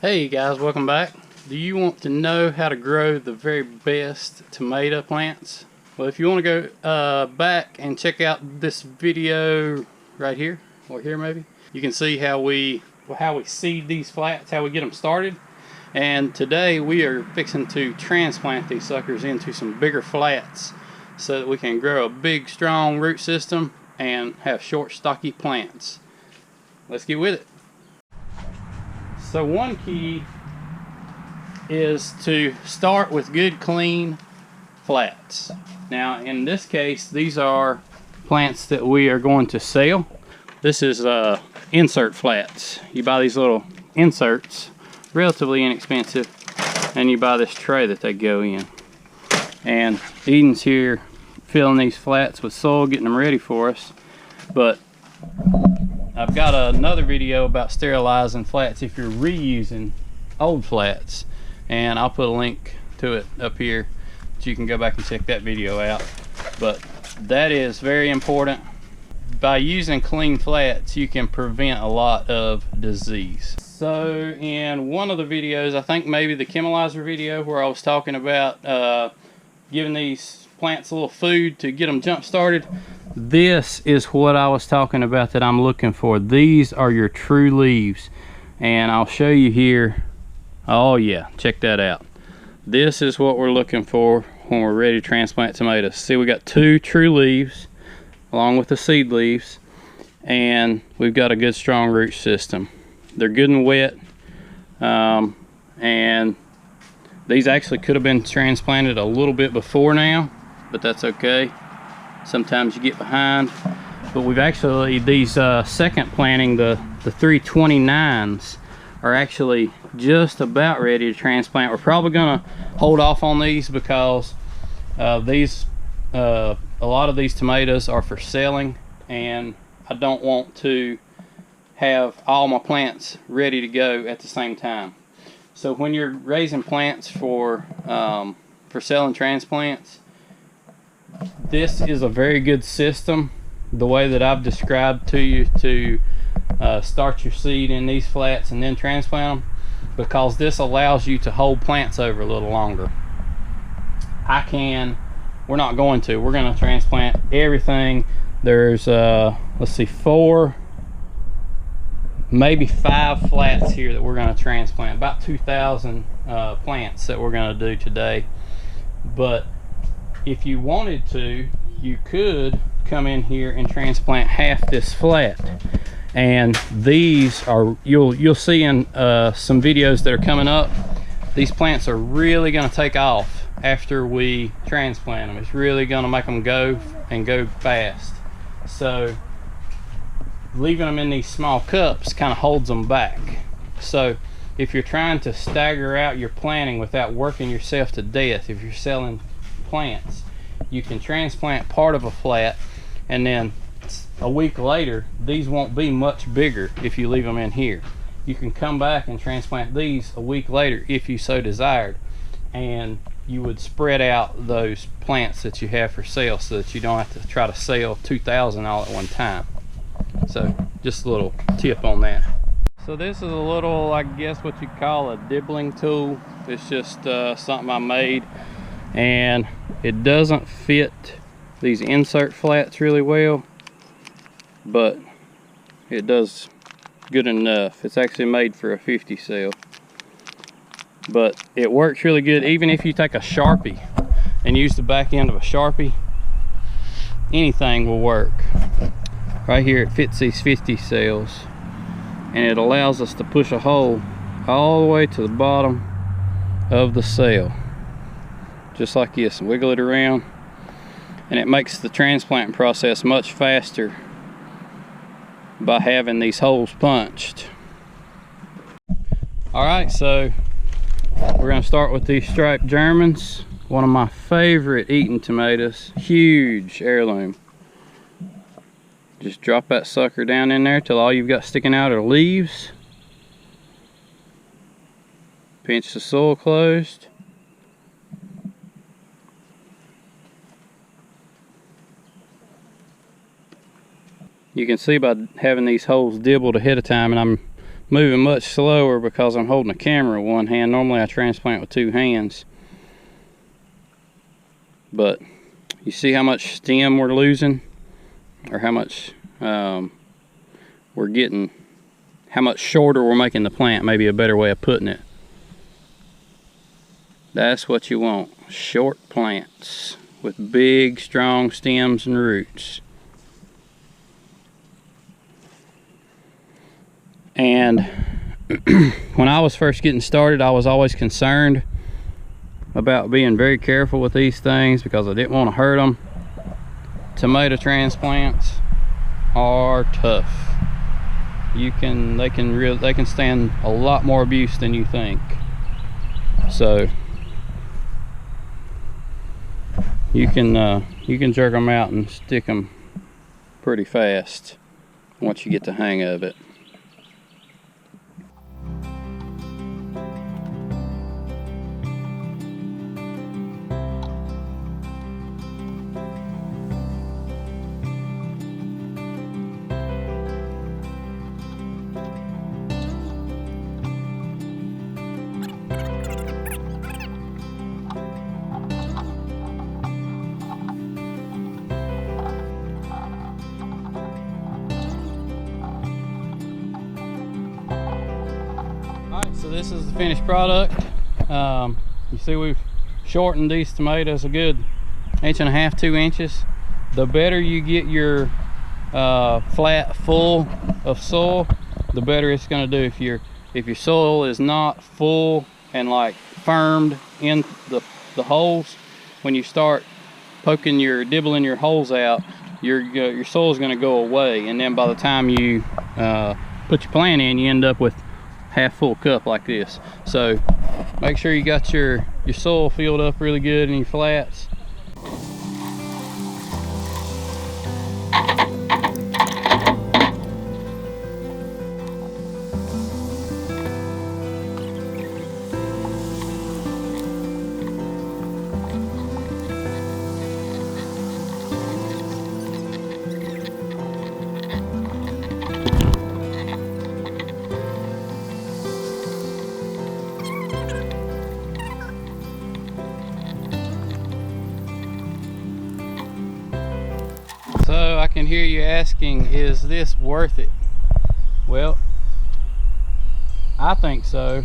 Hey guys, welcome back. Do you want to know how to grow the very best tomato plants? Well, if you want to go back and check out this video right here, or here maybe, you can see how we seed these flats, how we get them started. And today we are fixing to transplant these suckers into some bigger flats so that we can grow a big strong root system and have short stocky plants. Let's get with it. So one key is to start with good clean flats. Now in this case, these are plants that we are going to sell. This is insert flats. You buy these little inserts, relatively inexpensive, and you buy this tray that they go in. And Eden's here filling these flats with soil, getting them ready for us. But I've got another video about sterilizing flats if you're reusing old flats, and I'll put a link to it up here so you can go back and check that video out. But that is very important. By using clean flats, you can prevent a lot of disease. So in one of the videos, I think maybe the chemilizer video, where I was talking about giving these plants a little food to get them jump started, this is what I was talking about that I'm looking for. These are your true leaves, and I'll show you here. Oh yeah, check that out. This is what we're looking for when we're ready to transplant tomatoes. See, we got two true leaves along with the seed leaves, and we've got a good strong root system. They're good and wet, and these actually could have been transplanted a little bit before now, but that's okay. Sometimes you get behind. But we've actually, these second planting, the 329s, are actually just about ready to transplant. We're probably gonna hold off on these because a lot of these tomatoes are for selling, and I don't want to have all my plants ready to go at the same time. So when you're raising plants for selling transplants, this is a very good system, the way that I've described to you, to start your seed in these flats and then transplant them, because this allows you to hold plants over a little longer. We're not going to. We're going to transplant everything. There's let's see, 4, maybe 5 flats here that we're going to transplant. About 2,000 plants that we're going to do today. But if you wanted to, you could come in here and transplant half this flat. And these are, you'll see in some videos that are coming up, these plants are really going to take off after we transplant them. It's really going to make them go and go fast. So leaving them in these small cups kind of holds them back. So if you're trying to stagger out your planting without working yourself to death, if you're selling plants, you can transplant part of a flat, and then a week later these won't be much bigger if you leave them in here. You can come back and transplant these a week later if you so desired, and you would spread out those plants that you have for sale so that you don't have to try to sell 2,000 all at one time. So just a little tip on that. So this is a little, I guess what you call a dibbling tool. It's just something I made, and it doesn't fit these insert flats really well, but it does good enough. It's actually made for a 50 cell, but it works really good. Even if you take a Sharpie and use the back end of a Sharpie, anything will work. Right here it fits these 50 cells, and it allows us to push a hole all the way to the bottom of the cell, just like this, and wiggle it around, and it makes the transplant process much faster by having these holes punched. Alright, so we're going to start with these striped Germans, one of my favorite eating tomatoes, huge heirloom. Just drop that sucker down in there till all you've got sticking out are leaves. Pinch the soil closed. You can see by having these holes dibbled ahead of time, and I'm moving much slower because I'm holding a camera with one hand. Normally I transplant with two hands. But you see how much stem we're losing, or how much we're getting, how much shorter we're making the plant, maybe a better way of putting it. That's what you want, short plants with big, strong stems and roots. And when I was first getting started, I was always concerned about being very careful with these things because I didn't want to hurt them. Tomato transplants are tough. They can stand a lot more abuse than you think. So you can jerk them out and stick them pretty fast once you get the hang of it. So this is the finished product. You see we've shortened these tomatoes a good 1.5 to 2 inches. The better you get your flat full of soil, the better it's going to do. If your soil is not full and like firmed in the holes, when you start dibbling your holes out, your soil is going to go away, and then by the time you put your plant in, you end up with half full cup like this. So make sure you got your soil filled up really good in your flats. So I can hear you asking, is this worth it? Well, I think so,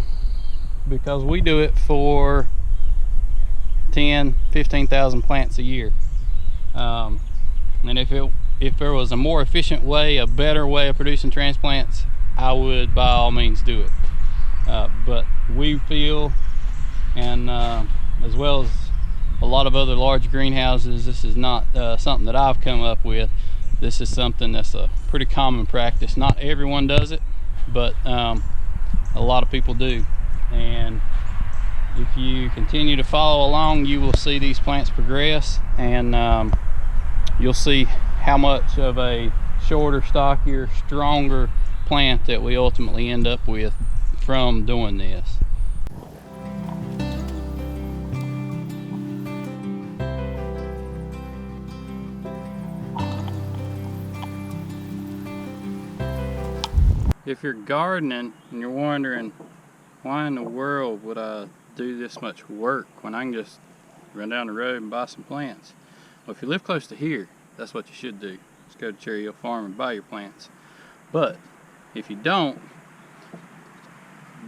because we do it for 10,000-15,000 plants a year. And if there was a more efficient way, a better way of producing transplants, I would by all means do it. But we feel, and as well as a lot of other large greenhouses, this is not something that I've come up with. This is something that's a pretty common practice. Not everyone does it, but a lot of people do. And if you continue to follow along, you will see these plants progress, and you'll see how much of a shorter, stockier, stronger plant that we ultimately end up with from doing this. If you're gardening and you're wondering, why in the world would I do this much work when I can just run down the road and buy some plants? Well, if you live close to here, that's what you should do. Just go to Cherry Hill Farm and buy your plants. But if you don't,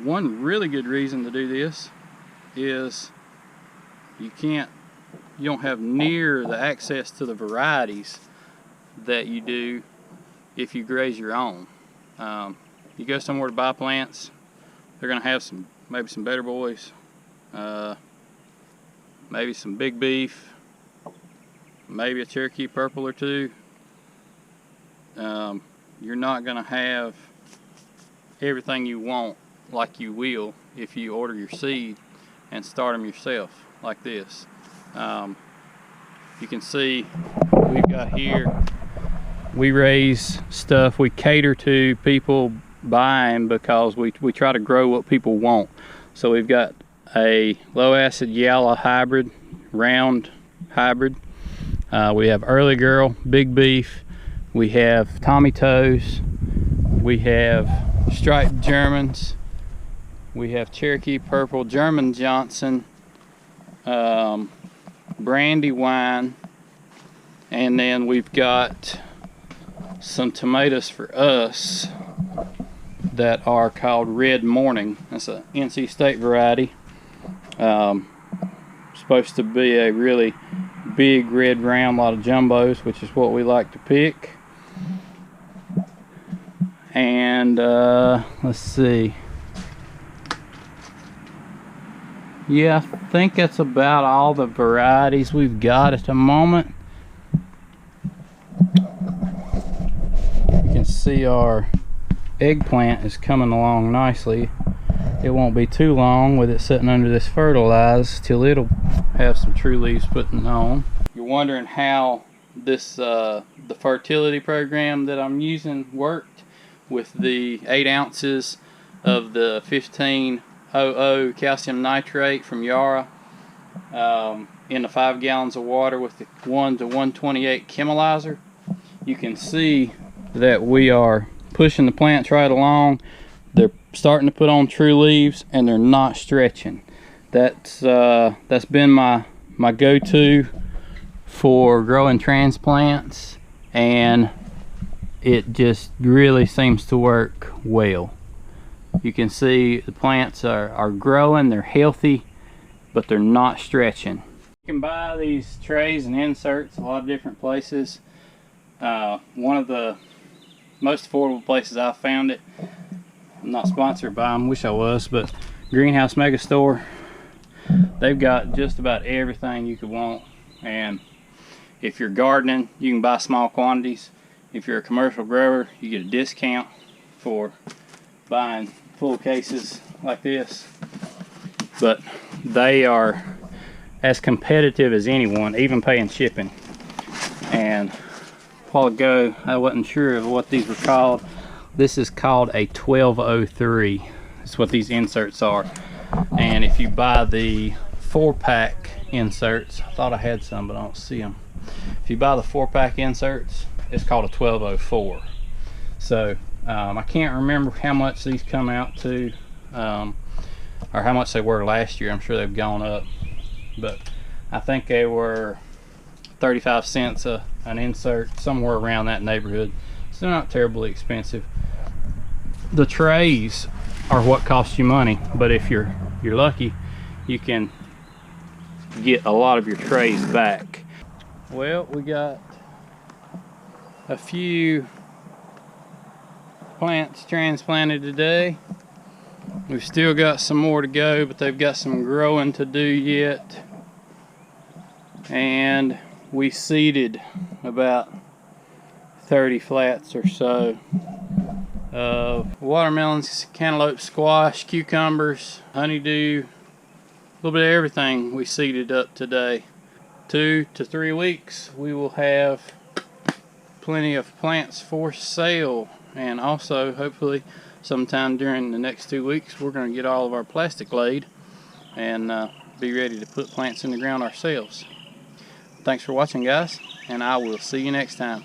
one really good reason to do this is you don't have near the access to the varieties that you do if you graze your own. You go somewhere to buy plants, they're going to have maybe some Better Boys, maybe some Big Beef, maybe a Cherokee Purple or two. You're not going to have everything you want like you will if you order your seed and start them yourself like this. You can see we've got here, we raise stuff, we cater to people buying because we try to grow what people want. So we've got a low acid yellow hybrid, round hybrid. We have Early Girl, Big Beef. We have Tommy Toes. We have striped Germans. We have Cherokee Purple, German Johnson, Brandywine, and then we've got some tomatoes for us that are called Red Morning. That's a NC State variety. Supposed to be a really big red round, a lot of jumbos, which is what we like to pick. And let's see. Yeah, I think that's about all the varieties we've got at the moment. You can see our eggplant is coming along nicely. It won't be too long with it sitting under this fertilize till it'll have some true leaves putting on. You're wondering how this the fertility program that I'm using worked with the 8 ounces of the 1500 calcium nitrate from Yara in the 5 gallons of water with the 1 to 128 chemilizer. You can see that we are pushing the plants right along. They're starting to put on true leaves and they're not stretching. That's been my go-to for growing transplants, and it just really seems to work well. You can see the plants are growing, they're healthy, but they're not stretching. You can buy these trays and inserts a lot of different places. One of the most affordable places I found it, I'm not sponsored by them, wish I was, but Greenhouse Mega Store. They've got just about everything you could want, and if you're gardening, you can buy small quantities. If you're a commercial grower, you get a discount for buying full cases like this. But they are as competitive as anyone, even paying shipping. And a while ago, I wasn't sure of what these were called. This is called a 1203. That's what these inserts are. And if you buy the 4-pack inserts, I thought I had some, but I don't see them. If you buy the 4-pack inserts, it's called a 1204. So I can't remember how much these come out to, or how much they were last year. I'm sure they've gone up, but I think they were 35 cents an insert, somewhere around that neighborhood. So they're not terribly expensive. The trays are what cost you money, but if you're lucky, you can get a lot of your trays back. Well, we got a few plants transplanted today. We've still got some more to go, but they've got some growing to do yet. And we seeded about 30 flats or so of watermelons, cantaloupe, squash, cucumbers, honeydew, a little bit of everything we seeded up today. 2 to 3 weeks we will have plenty of plants for sale, and also hopefully sometime during the next 2 weeks we're going to get all of our plastic laid and be ready to put plants in the ground ourselves. Thanks for watching, guys, and I will see you next time.